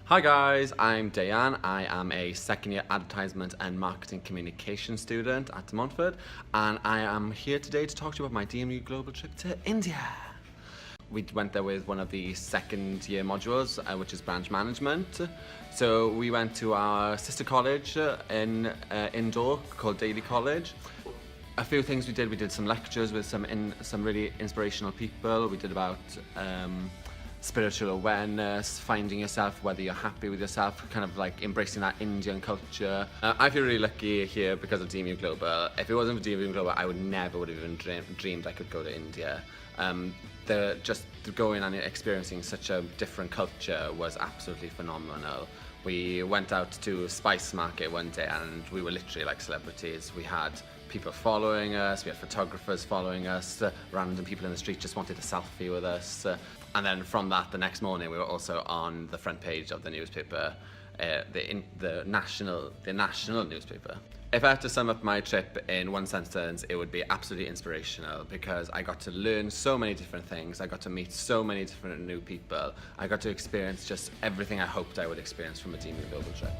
Hi guys, I'm Deian. I am a second year advertisement and marketing communication student at Montfort, and I am here today to talk to you about my DMU global trip to India. We went there with one of the second year modules, which is branch management. So we went to our sister college in Indore called Daly College. A few things we did some lectures with some really inspirational people. We did about spiritual awareness, finding yourself, whether you're happy with yourself, kind of like embracing that Indian culture. I feel really lucky here because of DMU Global. If it wasn't for DMU Global, I would have even dreamed I could go to India. Just going and experiencing such a different culture was absolutely phenomenal. We went out to Spice Market one day and we were literally like celebrities. We had people following us, we had photographers following us, random people in the street just wanted a selfie with us. And then from that, the next morning, we were also on the front page of the newspaper, the national newspaper. If I had to sum up my trip in one sentence, it would be absolutely inspirational because I got to learn so many different things. I got to meet so many different new people. I got to experience just everything I hoped I would experience from a DMU Global trip.